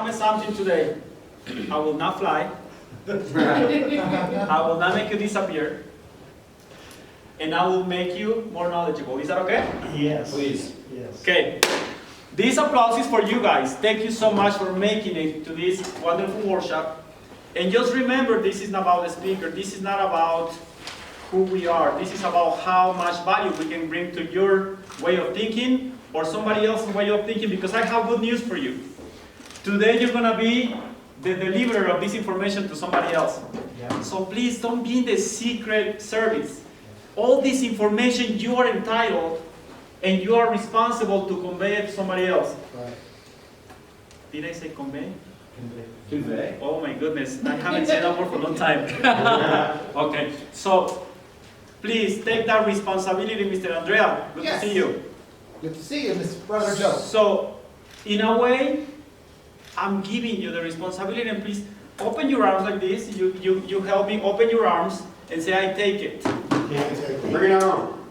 promise something today. I will not fly. I will not make you disappear. And I will make you more knowledgeable. Is that okay? Yes. Please. Yes. Okay. This applause is for you guys. Thank you so much for making it to this wonderful workshop. And just remember, this is not about the speaker. This is not about who we are. This is about how much value we can bring to your way of thinking or somebody else's way of thinking, because I have good news for you. Today you're going to be the deliverer of this information to somebody else. Yeah. So please don't be in the secret service. All this information you are entitled and you are responsible to convey it to somebody else. Right. Did I say convey? Convey. Oh my goodness, I haven't said that word for a long time. Okay, so please take that responsibility, Mr. Andrea. Good Yes. to see you. Good to see you, Mr. Brother Joe. So, in a way, I'm giving you the responsibility, and please open your arms like this. You help me open your arms and say, I take it. Bring it on.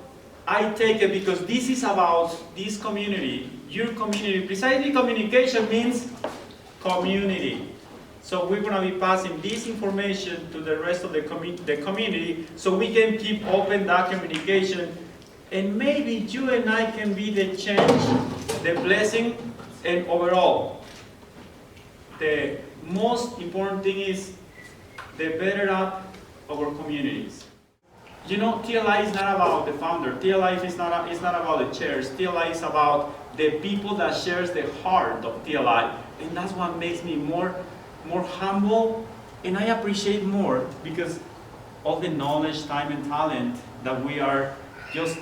I take it because this is about this community, your community. Precisely communication means community. So we're going to be passing this information to the rest of the community so we can keep open that communication. And maybe you and I can be the change, the blessing, and overall. The most important thing is the better up of our communities. You know, TLI is not about the founder. TLI is not about the chairs. TLI is about the people that shares the heart of TLI. And that's what makes me more humble, and I appreciate more because all the knowledge, time, and talent that we are just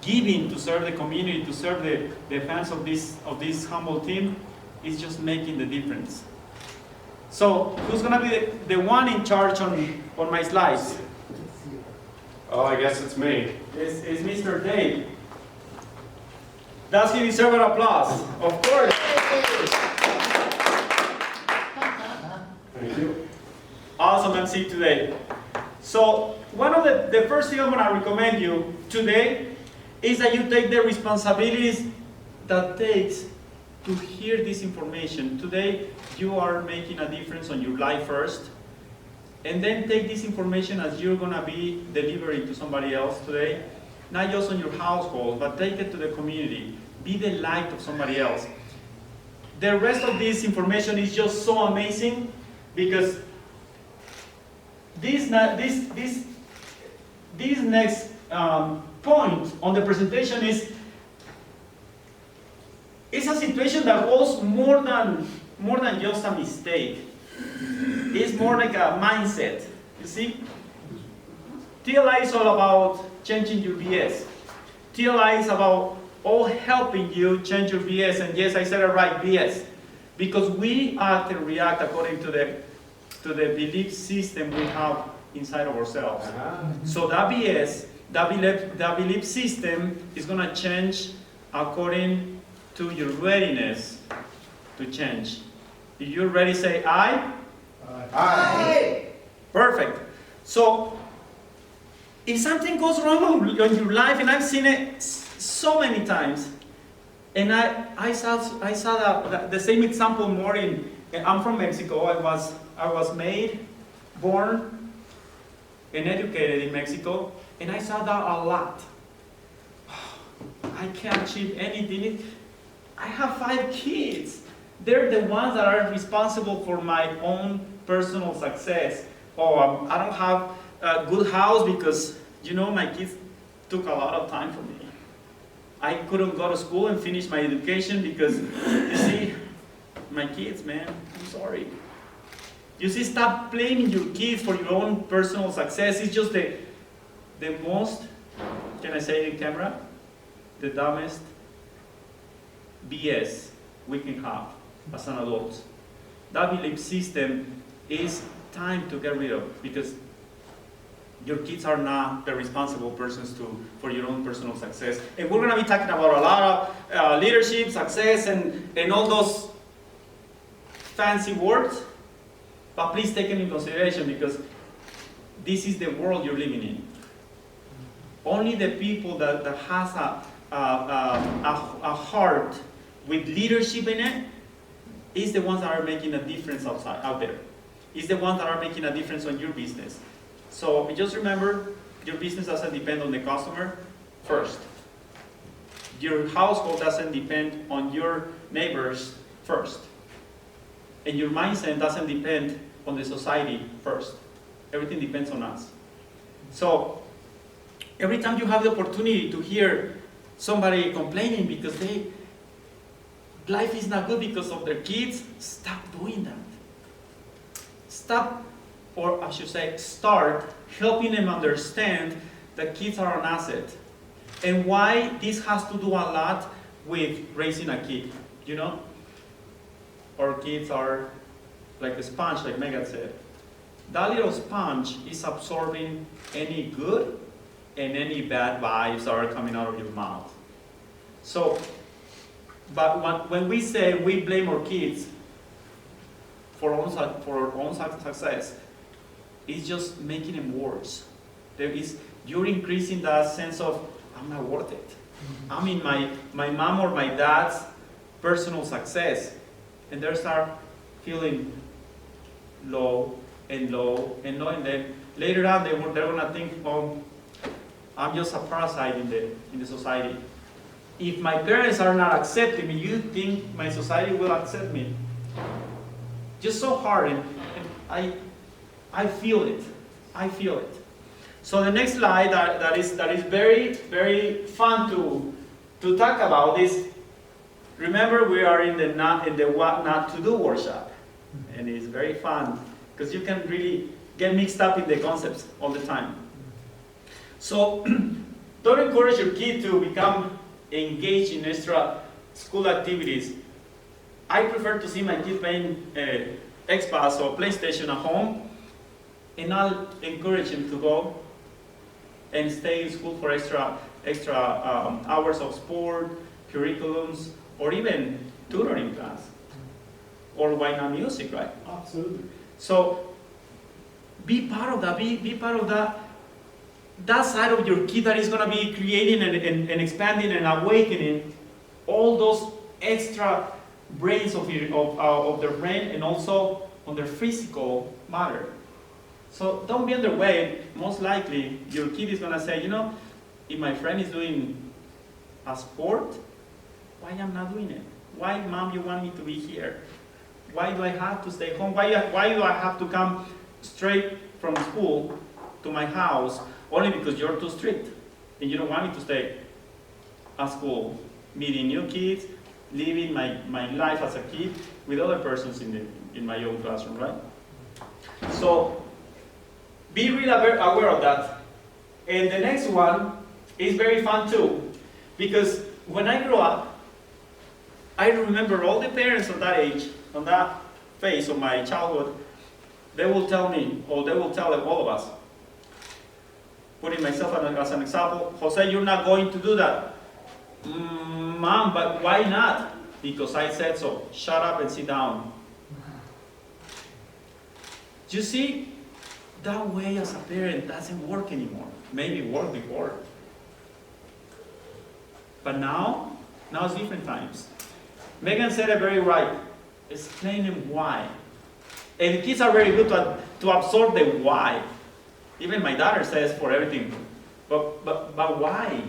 giving to serve the community, to serve the fans of this humble team, is just making the difference. So, who's gonna be the one in charge on my slides? Oh, I guess it's me. It's Mr. Dave. Does he deserve an applause? Of course. Thank you. Awesome MC today. So one of the first thing I'm going to recommend you today is that you take the responsibilities that takes to hear this information. Today you are making a difference on your life first, and then take this information as you're going to be delivering to somebody else today, not just on your household, but take it to the community. Be the light of somebody else. The rest of this information is just so amazing because this next point on the presentation is it's a situation that was more than just a mistake. It's more like a mindset. You see, TLI is all about changing your BS. TLI is about all helping you change your BS, and yes, I said it right, BS, because we act and react according to the belief system we have inside of ourselves. So that BS, that belief system is going to change according to your readiness to change. If you're ready, say aye. Hi. Perfect. So if something goes wrong in your life, and I've seen it so many times, and I saw the same example more in. I'm from Mexico. I was made, born, and educated in Mexico, and I saw that a lot. I can't achieve anything. I have 5 kids. They're the ones that are responsible for my own personal success. Oh, I don't have a good house because, you know, my kids took a lot of time from me. I couldn't go to school and finish my education because, you see, my kids, man, I'm sorry. You see, stop blaming your kids for your own personal success. It's just the most, can I say it in camera? The dumbest BS we can have as an adult. That belief system is time to get rid of because your kids are not the responsible persons for your own personal success. And we're going to be talking about a lot of leadership, success, and all those fancy words. But please take it in consideration because this is the world you're living in. Only the people that has a heart with leadership in it is the ones that are making a difference out there. It's the ones that are making a difference on your business. So just remember, your business doesn't depend on the customer first. Your household doesn't depend on your neighbors first. And your mindset doesn't depend on the society first. Everything depends on us. So every time you have the opportunity to hear somebody complaining because life is not good because of their kids, stop doing that. Stop, or I should say, start helping them understand that kids are an asset. And why this has to do a lot with raising a kid, you know? Our kids are like a sponge, like Megan said. That little sponge is absorbing any good and any bad vibes that are coming out of your mouth. So, but when we say we blame our kids for our own success, it's just making them worse. You're increasing that sense of, I'm not worth it. I'm in my mom or my dad's personal success. And they start feeling low and low and low, and then later on they're gonna think, oh, I'm just a parasite in the society. If my parents are not accepting me, you think my society will accept me? Just so hard, and I feel it. I feel it. So the next slide that is very, very fun to talk about is, remember we are in the what not to do workshop, and it's very fun because you can really get mixed up in the concepts all the time. So don't encourage your kid to become engaged in extra school activities. I prefer to see my kid playing Xbox or PlayStation at home, and I'll encourage him to go and stay in school for extra hours of sport, curriculums, or even tutoring class. Or why not music, right? Absolutely. So be part of that. Be part of that side of your kid that is going to be creating and expanding and awakening all those extra brains of their brain, and also on their physical matter. So don't be underweight. Most likely your kid is going to say, you know, if my friend is doing a sport, why I'm not doing it? Why, Mom, you want me to be here? Why do I have to stay home? Why do I have to come straight from school to my house only because you're too strict and you don't want me to stay at school, meeting new kids, living my life as a kid with other persons in my own classroom, right? So be really aware of that. And the next one is very fun too, because when I grew up, I remember all the parents of that age, on that phase of my childhood, they will tell me, or they will tell all of us, putting myself as an example, Jose, you're not going to do that. Mom, but why not? Because I said so. Shut up and sit down. You see, that way as a parent doesn't work anymore. Maybe it worked before. But now it's different times. Megan said it very right. Explain them why. And the kids are very good to absorb the why. Even my daughter says for everything. But why?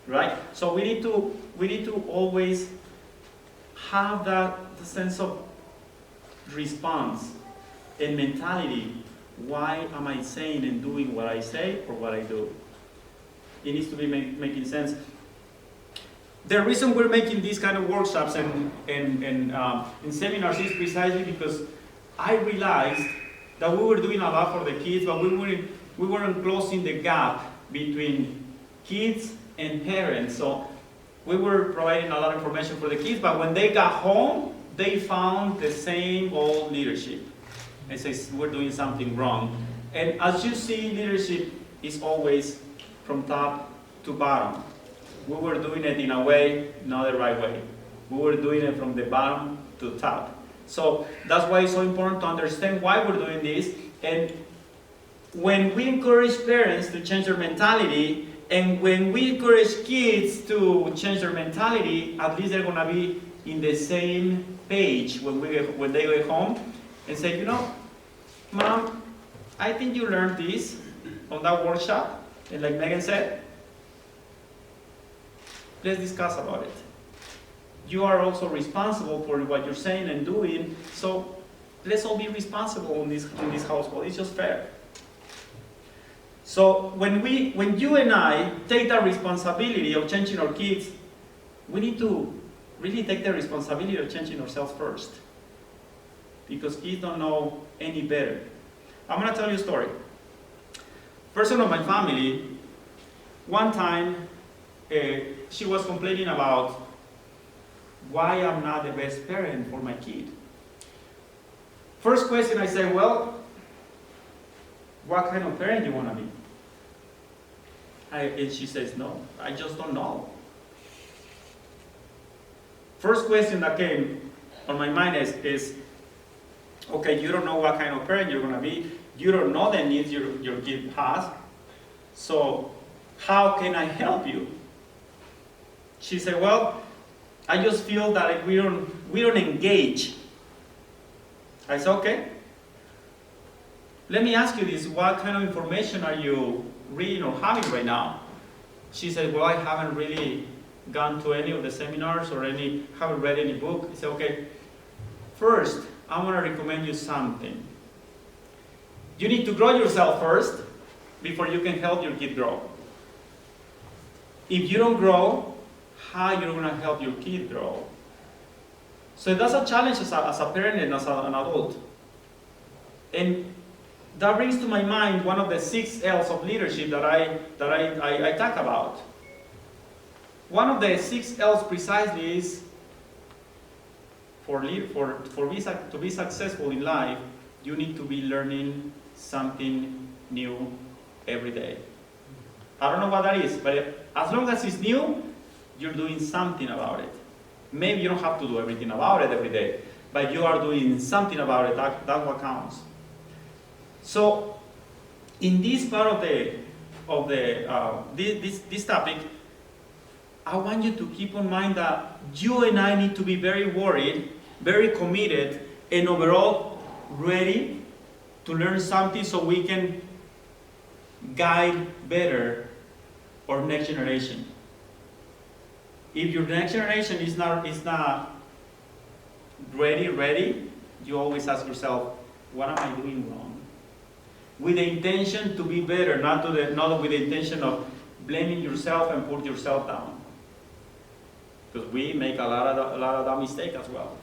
Right? So we need to always have the sense of response and mentality. Why am I saying and doing what I say or what I do? It needs to be making sense. The reason we're making these kind of workshops and seminars is precisely because I realized that we were doing a lot for the kids, but we weren't closing the gap between kids and parents. So we were providing a lot of information for the kids, but when they got home, they found the same old leadership. It says we're doing something wrong. And as you see, leadership is always from top to bottom. We were doing it in a way, not the right way. We were doing it from the bottom to top. So that's why it's so important to understand why we're doing this. And when we encourage parents to change their mentality, and when we encourage kids to change their mentality, at least they're going to be in the same page when they go home and say, you know, Mom, I think you learned this on that workshop, and like Megan said, let's discuss about it. You are also responsible for what you're saying and doing, so let's all be responsible in this household. It's just fair. So when you and I take the responsibility of changing our kids, we need to really take the responsibility of changing ourselves first. Because kids don't know any better. I'm going to tell you a story. Person of my family, one time, she was complaining about why I'm not the best parent for my kid. First question I say, well, what kind of parent do you want to be? And she says, no, I just don't know. First question that came on my mind is, okay, you don't know what kind of parent you're going to be. You don't know the needs your kid has. So how can I help you? She said, well, I just feel that we don't engage. I said, okay. Let me ask you this, what kind of information are you reading or having right now? She said, well, I haven't really gone to any of the seminars or haven't read any book. I said, okay, first, I want to recommend you something. You need to grow yourself first before you can help your kid grow. If you don't grow, how you're going to help your kid grow? So that's a challenge as a parent and as an adult. And that brings to my mind one of the 6 L's of leadership that I talk about. One of the 6 L's precisely is to be successful in life, you need to be learning something new every day. I don't know what that is, but as long as it's new, you're doing something about it. Maybe you don't have to do everything about it every day, but you are doing something about it. That's what counts. So, in this part of this topic, I want you to keep in mind that you and I need to be very worried, very committed, and overall ready to learn something so we can guide better our next generation. If your next generation is not ready, you always ask yourself, what am I doing wrong? With the intention to be better, not with the intention of blaming yourself and put yourself down. Because we make a lot of that mistake as well.